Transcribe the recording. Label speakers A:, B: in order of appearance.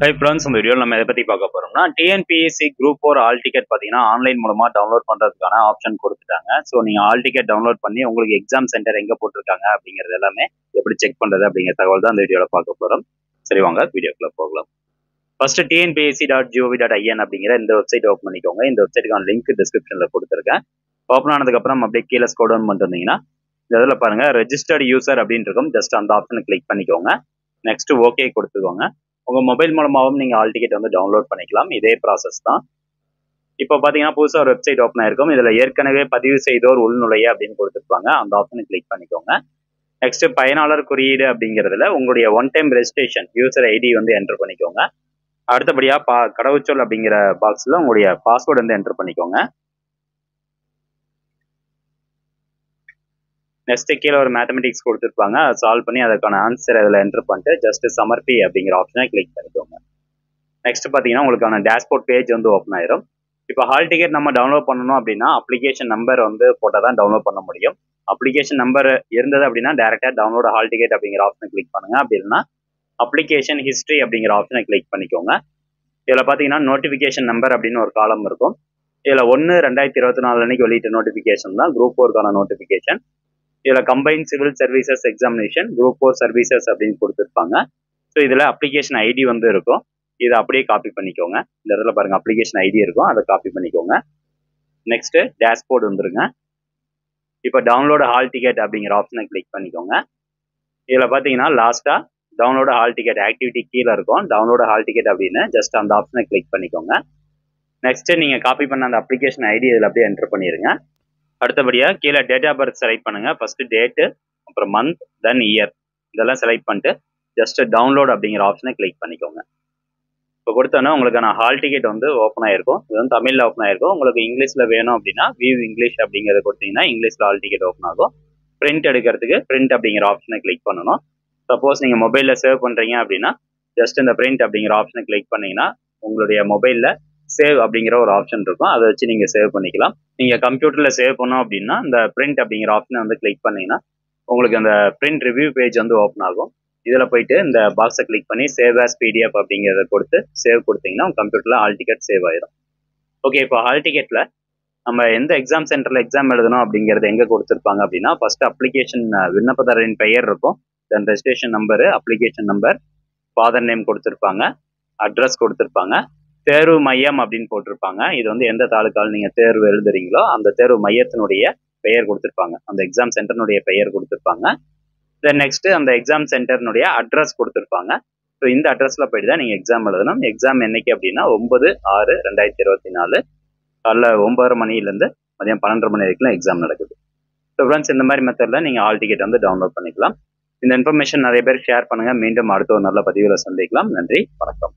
A: Hi friends, இந்த வீடியோல நம்ம எதை பத்தி பார்க்க போறோம்னா டிஎன்பிஎஸ்சி குரூப் 4 ஆல் டிக்கெட் பாத்தீங்கன்னா ஆன்லைன் மூலமா டவுன்லோட் பண்றதுக்கான ஆப்ஷன் கொடுத்துட்டாங்க. ஸோ நீங்க ஆல் டிக்கெட் டவுன்லோட் பண்ணி உங்களுக்கு எக்ஸாம் சென்டர் எங்க போட்டிருக்காங்க அப்படிங்கிறது எல்லாமே எப்படி செக் பண்றது அப்படிங்கிற தகவல் தான் இந்த வீடியோல பார்க்க போறோம். சரி வாங்க வீடியோக்குள்ள போகலாம். ஃபர்ஸ்ட் tnpsc.gov.in அப்படிங்கிற இந்த வெப்சைட் ஓப்பன் பண்ணிக்கோங்க. இந்த வெப்சைட்டுக்கான லிங்க் டிஸ்கிரிப்ஷன்ல கொடுத்துருக்கேன். ஓப்பன் ஆனதுக்கு அப்புறம் அப்படியே கீழே ஸ்க்ரோல் டவுன் பண்ணிட்டு வந்தீங்கன்னா இந்த இதில் பாருங்க ரெஜிஸ்டர்ட் யூசர் அப்படின்னு இருக்கும். ஜஸ்ட் அந்த ஆப்ஷனை கிளிக் பண்ணிக்கோங்க. நெக்ஸ்ட் ஓகே கொடுத்துக்கோங்க. உங்க மொபைல் மூலமாகவும் நீங்க ஆல் டிக்கெட் வந்து டவுன்லோட் பண்ணிக்கலாம். இதே ப்ராசஸ் தான். இப்போ பாத்தீங்கன்னா புதுசா ஒரு வெப்சைட் ஓப்பன் ஆயிருக்கும். இதுல ஏற்கனவே பதிவு செய்தோர் உள்நுழைய அப்படின்னு கொடுத்துருப்பாங்க. அந்த ஆப்ஷனை கிளிக் பண்ணிக்கோங்க. நெக்ஸ்ட் பயனாளர் குறியீடு அப்படிங்கிறதுல உங்களுடைய one time registration user ID வந்து என்டர் பண்ணிக்கோங்க. அடுத்தபடியா கடவுச்சொல் அப்படிங்கிற பாக்ஸ்ல உங்களுடைய பாஸ்வேர்டு வந்து என்டர் பண்ணிக்கோங்க. நெக்ஸ்ட் கீழே ஒரு மேத்தமெட்டிக்ஸ் கொடுத்துருப்பாங்க. அதை சால்வ் பண்ணி அதற்கான ஆன்சர் அதில் என்டர் பண்ணிட்டு ஜஸ்ட் சமர்ப்பி அப்படிங்கிற ஆப்ஷனை கிளிக் பண்ணிக்கோங்க. நெக்ஸ்ட் பார்த்தீங்கன்னா உங்களுக்கான டேஷ்போர்ட் பேஜ் வந்து ஓப்பன் ஆயிரும். இப்போ ஹால் டிக்கெட் நம்ம டவுன்லோட் பண்ணணும் அப்படின்னா அப்ளிகேஷன் நம்பர் வந்து போட்டால் தான் டவுன்லோட் பண்ண முடியும். அப்ளிகேஷன் நம்பர் இருந்தது அப்படின்னா டேரெக்டாக டவுன்லோட் ஹால் டிக்கெட் அப்படிங்கிற ஆப்ஷனை கிளிக் பண்ணுங்க. அப்படி இல்லைன்னா அப்ளிகேஷன் ஹிஸ்ட்ரி அப்படிங்கிற ஆப்ஷனை கிளிக் பண்ணிக்கோங்க. இதில் பார்த்தீங்கன்னா நோட்டிஃபிகேஷன் நம்பர் அப்படின்னு ஒரு காலம் இருக்கும். இதில் 1/2024 அன்னைக்கு வெளியிட்ட நோட்டிஃபிகேஷன் தான் குரூப் 4க்கான நோட்டிஃபிகேஷன். இதில் combine civil services examination group 4 services அப்படின்னு கொடுத்துருப்பாங்க. ஸோ இதில் அப்ளிகேஷன் ஐடி வந்து இருக்கும். இதை அப்படியே காப்பி பண்ணிக்கோங்க. இந்த இடத்துல பாருங்க அப்ளிகேஷன் ஐடி இருக்கும். அதை காப்பி பண்ணிக்கோங்க. நெக்ஸ்ட் டேஷ்போர்டு வந்துருங்க. இப்போ டவுன்லோடு ஹால் டிக்கெட் அப்படிங்கிற ஆப்ஷனை கிளிக் பண்ணிக்கோங்க. இதில் பார்த்தீங்கன்னா லாஸ்ட்டாக டவுன்லோடு ஹால் டிக்கெட் ஆக்டிவிட்டி கீழே இருக்கும். டவுன்லோடு ஹால் டிக்கெட் அப்படின்னு ஜஸ்ட் அந்த ஆப்ஷனை கிளிக் பண்ணிக்கோங்க. நெக்ஸ்ட் நீங்கள் காப்பி பண்ண அந்த அப்ளிகேஷன் ஐடி இதில் அப்படியே என்டர் பண்ணிடுங்க. அடுத்தபடியாக கீழே டேட் ஆஃப் பர்த் செலக்ட் பண்ணுங்க. ஃபர்ஸ்ட் டேட்டு, அப்புறம் மந்த், தென் இயர் இதெல்லாம் செலக்ட் பண்ணிட்டு ஜஸ்ட் டவுன்லோட் அப்படிங்கிற ஆப்ஷனை கிளிக் பண்ணிக்கோங்க. இப்போ கொடுத்தோன்னா உங்களுக்கான ஹால் டிக்கெட் வந்து ஓப்பன் ஆயிருக்கும். இது வந்து தமிழில் ஓப்பன் ஆயிருக்கும். உங்களுக்கு இங்கிலீஷில் வேணும் அப்படின்னா வியூ இங்கிலீஷ் அப்படிங்கிறத கொடுத்தீங்கன்னா இங்கிலீஷில் ஹால் டிக்கெட் ஓப்பன் ஆகும். பிரிண்ட் எடுக்கிறதுக்கு பிரிண்ட் அப்படிங்கிற ஆப்ஷனை கிளிக் பண்ணணும். சப்போஸ் நீங்கள் மொபைலில் சேவ் பண்ணுறீங்க அப்படின்னா ஜஸ்ட் இந்த பிரிண்ட் அப்படிங்கிற ஆப்ஷனை கிளிக் பண்ணிங்கன்னா உங்களுடைய மொபைலில் சேவ் அப்படிங்கிற ஒரு ஆப்ஷன் இருக்கும். அதை வச்சு நீங்கள் சேவ் பண்ணிக்கலாம். நீங்கள் கம்ப்யூட்டரில் சேவ் பண்ணோம் அப்படின்னா இந்த பிரிண்ட் அப்படிங்கிற ஆப்ஷனை வந்து கிளிக் பண்ணிங்கன்னா உங்களுக்கு அந்த பிரிண்ட் ரிவ்யூ பேஜ் வந்து ஓப்பன் ஆகும். இதில் போயிட்டு இந்த பாக்ஸை கிளிக் பண்ணி சேவ் ஆஸ் பிடிஎஃப் அப்படிங்கிறத கொடுத்து சேவ் கொடுத்தீங்கன்னா உங்கள் கம்ப்யூட்டரில் ஹால் டிக்கெட் சேவ் ஆயிடும். ஓகே, இப்போ ஹால் டிக்கெட்டில் நம்ம எந்த எக்ஸாம் சென்டரில் எக்ஸாம் எழுதணும் அப்படிங்கிறது எங்கே கொடுத்துருப்பாங்க அப்படின்னா ஃபர்ஸ்ட் அப்ளிகேஷன் விண்ணப்பதாரரின் பெயர் இருக்கும். Then registration number, application number, father name கொடுத்துருப்பாங்க, அட்ரஸ் கொடுத்துருப்பாங்க, தேர்வு மையம் அப்படின்னு போட்டிருப்பாங்க. இது வந்து எந்த தாலுக்கால் நீங்கள் தேர்வு எழுதுறீங்களோ அந்த தேர்வு மையத்தினுடைய பெயர் கொடுத்துருப்பாங்க. அந்த எக்ஸாம் சென்டர்னுடைய பெயர் கொடுத்துருப்பாங்க. தென் நெக்ஸ்ட் அந்த எக்ஸாம் சென்டர்னுடைய அட்ரஸ் கொடுத்துருப்பாங்க. ஸோ இந்த அட்ரஸில் போயிட்டு தான் நீங்கள் எக்ஸாம் எழுதணும். எக்ஸாம் என்னைக்கு அப்படின்னா 9/6/2024 காலைல 9:30 மணிலேருந்து மதியம் 12:30 மணி வரைக்கும் எக்ஸாம் நடக்குது. ஸோ ஃப்ரெண்ட்ஸ், இந்த மாதிரி மெத்தடில் நீங்கள் ஹால் டிக்கெட் வந்து டவுன்லோட் பண்ணிக்கலாம். இந்த இன்ஃபர்மேஷன் நிறைய பேர் ஷேர் பண்ணுங்கள். மீண்டும் அடுத்த ஒரு நல்ல பதிவில் சந்திக்கலாம். நன்றி, வணக்கம்.